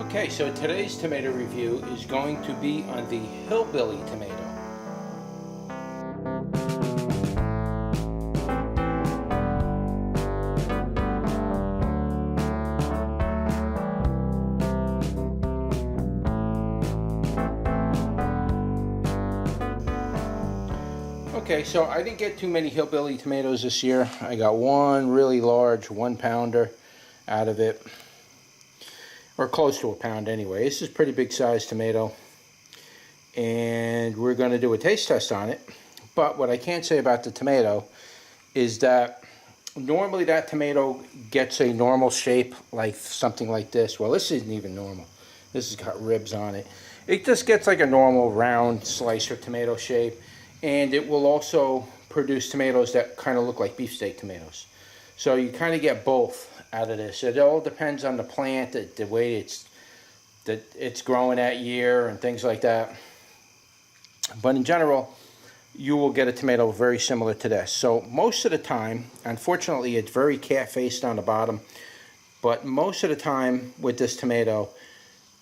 Okay, so today's tomato review is going to be on the Hillbilly Tomato. Okay, so I didn't get too many Hillbilly tomatoes this year. I got one really large 1-pounder out of it. Or close to a pound anyway. This is a pretty big sized tomato. And we're going to do a taste test on it. But what I can't say about the tomato is that normally that tomato gets a normal shape, like something like this. Well, this isn't even normal. This has got ribs on it. It just gets like a normal round slicer tomato shape. And it will also produce tomatoes that kind of look like beefsteak tomatoes. So you kind of get both out of this. It all depends on the plant, the way it's growing that year and things like that. But in general, you will get a tomato very similar to this. So most of the time, unfortunately, it's very cat-faced on the bottom. But most of the time with this tomato,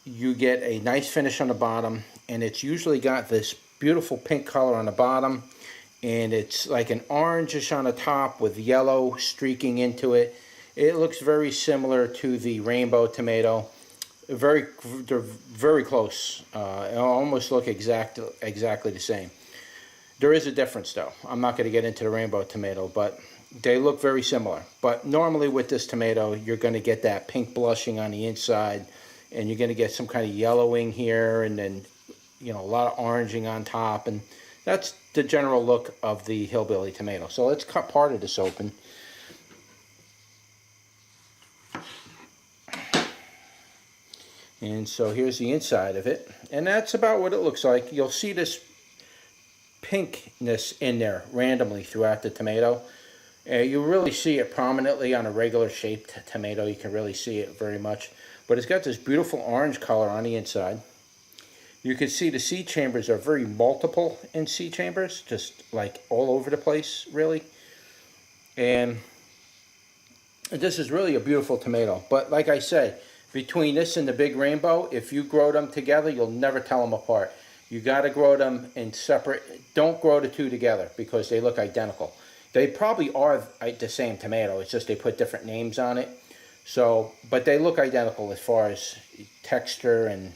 you get a nice finish on the bottom, and it's usually got this beautiful pink color on the bottom, and it's like an orangish on the top with yellow streaking into it. It looks very similar to the rainbow tomato. They're very close. They almost look exactly the same. There is a difference though. I'm not going to get into the rainbow tomato, but they look very similar. But normally with this tomato, you're going to get that pink blushing on the inside, and you're going to get some kind of yellowing here, and then a lot of oranging on top, and that's the general look of the Hillbilly tomato. So let's cut part of this open. And so here's the inside of it, and that's about what it looks like. You'll see this pinkness in there randomly throughout the tomato. You really see it prominently on a regular shaped tomato. You can really see it very much, but it's got this beautiful orange color on the inside. You can see the seed chambers are very multiple in seed chambers, just like all over the place, really. And this is really a beautiful tomato. But like I said, between this and the big rainbow, if you grow them together, you'll never tell them apart. You got to grow them in separate. Don't grow the two together because they look identical. They probably are the same tomato. It's just they put different names on it. So, but they look identical as far as texture and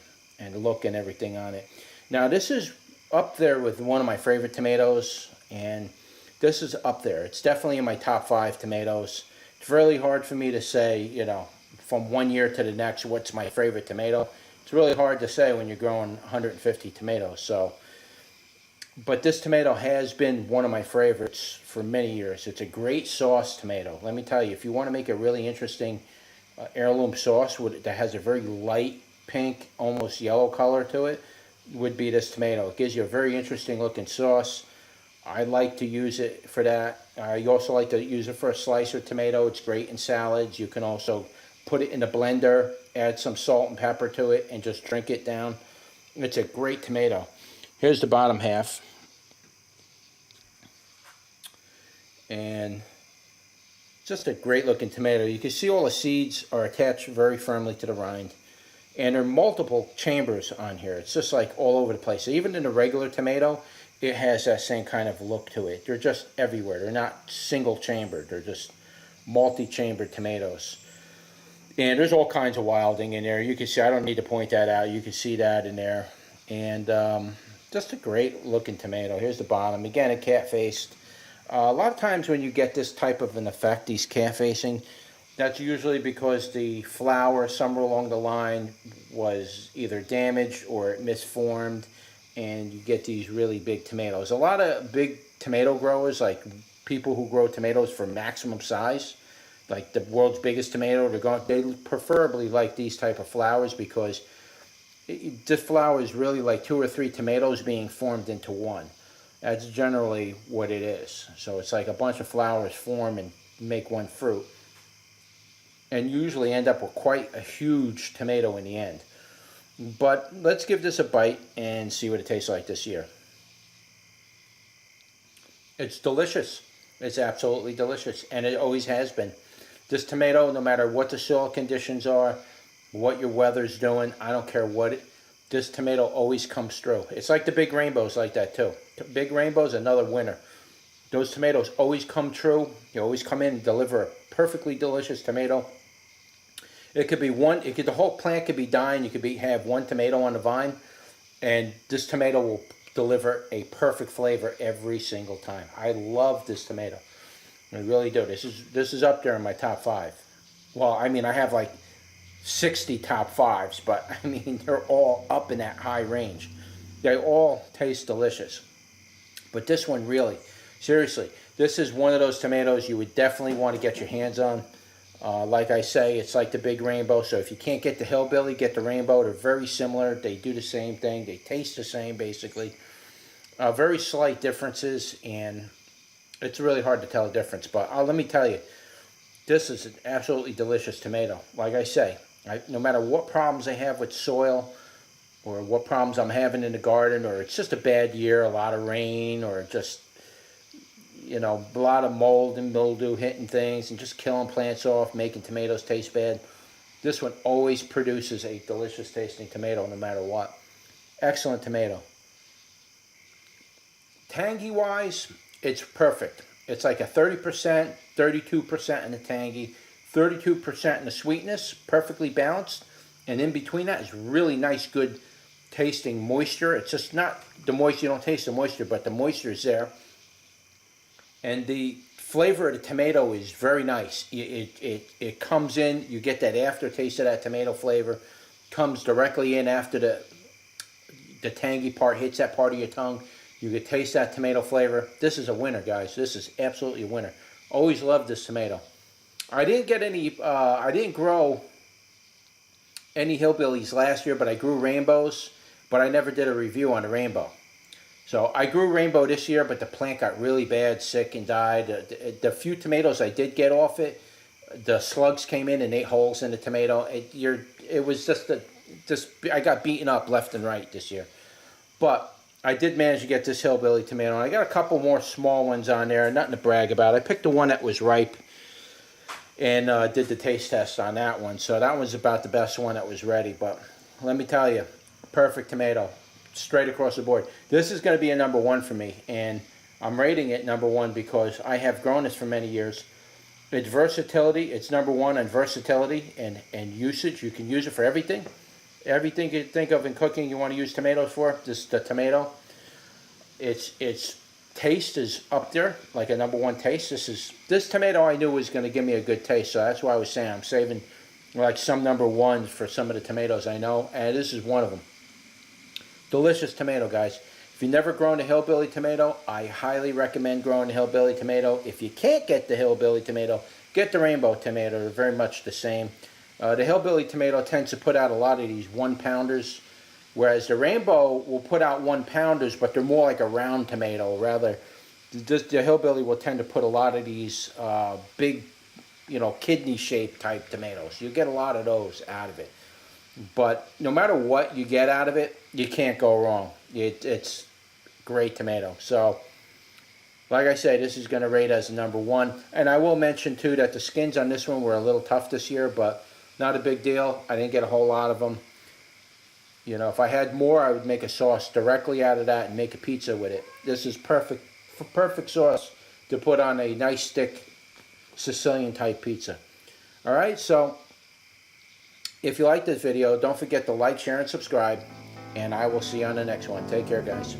look and everything on it. Now this is up there with one of my favorite tomatoes, and this is up there. It's definitely in my top 5 tomatoes. It's really hard for me to say, from one year to the next, what's my favorite tomato. It's really hard to say when you're growing 150 tomatoes. So, but this tomato has been one of my favorites for many years. It's a great sauce tomato. Let me tell you, if you want to make a really interesting heirloom sauce that has a very light pink, almost yellow color to it, would be this tomato. It gives you a very interesting looking sauce. I like to use it for that. You also like to use it for a slicer tomato. It's great in salads. You can also put it in the blender, add some salt and pepper to it, and just drink it down. It's a great tomato. Here's the bottom half. And just a great looking tomato. You can see all the seeds are attached very firmly to the rind. And there are multiple chambers on here. It's just like all over the place. Even in a regular tomato, it has that same kind of look to it. They're just everywhere. They're not single chambered. They're just multi-chambered tomatoes. And there's all kinds of wilding in there. You can see, I don't need to point that out. You can see that in there. And just a great looking tomato. Here's the bottom. Again, a cat-faced. A lot of times when you get this type of an effect, these cat-facing, that's usually because the flower somewhere along the line was either damaged or it misformed, and you get these really big tomatoes. A lot of big tomato growers, like people who grow tomatoes for maximum size, like the world's biggest tomato, they preferably like these type of flowers because this flower is really like 2 or 3 tomatoes being formed into one. That's generally what it is. So it's like a bunch of flowers form and make one fruit, and usually end up with quite a huge tomato in the end. But let's give this a bite and see what it tastes like this year. It's delicious. It's absolutely delicious, and it always has been. This tomato, no matter what the soil conditions are, what your weather's doing. I don't care what it, this tomato always comes through. It's like the big rainbows like that too. Big rainbows, another winner. Those tomatoes always come true. They always come in and deliver a perfectly delicious tomato. It could be one, the whole plant could be dying. You could have one tomato on the vine, and this tomato will deliver a perfect flavor every single time. I love this tomato. I really do. This is up there in my top 5. Well, I mean, I have like 60 top 5s, but I mean, they're all up in that high range. They all taste delicious. But this one really, seriously, this is one of those tomatoes you would definitely want to get your hands on. Like I say, it's like the big rainbow, so if you can't get the Hillbilly, get the rainbow. They're very similar. They do the same thing. They taste the same, basically. Very slight differences, and it's really hard to tell the difference. But let me tell you, this is an absolutely delicious tomato. Like I say, no matter what problems I have with soil, or what problems I'm having in the garden, or it's just a bad year, a lot of rain, or just, you know, a lot of mold and mildew hitting things and just killing plants off, making tomatoes taste bad. This one always produces a delicious tasting tomato no matter what. Excellent tomato. Tangy wise, it's perfect. It's like a 30%, 32% in the tangy, 32% in the sweetness, perfectly balanced. And in between that is really nice, good tasting moisture. It's just not the moisture, you don't taste the moisture, but the moisture is there. And the flavor of the tomato is very nice. It comes in, you get that aftertaste of that tomato flavor, comes directly in after the tangy part hits that part of your tongue. You can taste that tomato flavor. This is a winner, guys. This is absolutely a winner. Always loved this tomato. I didn't get any, I didn't grow any Hillbillies last year, but I grew rainbows, but I never did a review on the rainbow. So I grew rainbow this year, but the plant got really bad, sick, and died. The few tomatoes I did get off it, the slugs came in and ate holes in the tomato. It was just I got beaten up left and right this year. But I did manage to get this Hillbilly tomato. And I got a couple more small ones on there, nothing to brag about. I picked the one that was ripe and did the taste test on that one. So that was about the best one that was ready. But let me tell you, perfect tomato. Straight across the board. This is going to be a number 1 for me, and I'm rating it number 1 because I have grown this for many years. Its versatility, it's number 1 on versatility and usage. You can use it for everything. Everything you think of in cooking you want to use tomatoes for, the tomato. Its taste is up there, like a number 1 taste. This tomato I knew was going to give me a good taste, so that's why I was saying I'm saving like some number 1s for some of the tomatoes I know, and this is one of them. Delicious tomato, guys. If you've never grown a Hillbilly tomato, I highly recommend growing a Hillbilly tomato. If you can't get the Hillbilly tomato, get the rainbow tomato. They're very much the same. The Hillbilly tomato tends to put out a lot of these 1-pounders, whereas the rainbow will put out 1-pounders, but they're more like a round tomato. Rather, the Hillbilly will tend to put a lot of these big, you know, kidney-shaped type tomatoes. You get a lot of those out of it. But no matter what you get out of it, you can't go wrong. It's great tomato. So, like I say, this is going to rate as a number 1. And I will mention, too, that the skins on this one were a little tough this year, but not a big deal. I didn't get a whole lot of them. You know, if I had more, I would make a sauce directly out of that and make a pizza with it. This is perfect sauce to put on a nice, thick Sicilian-type pizza. All right, so if you like this video, don't forget to like, share, and subscribe. And I will see you on the next one. Take care, guys.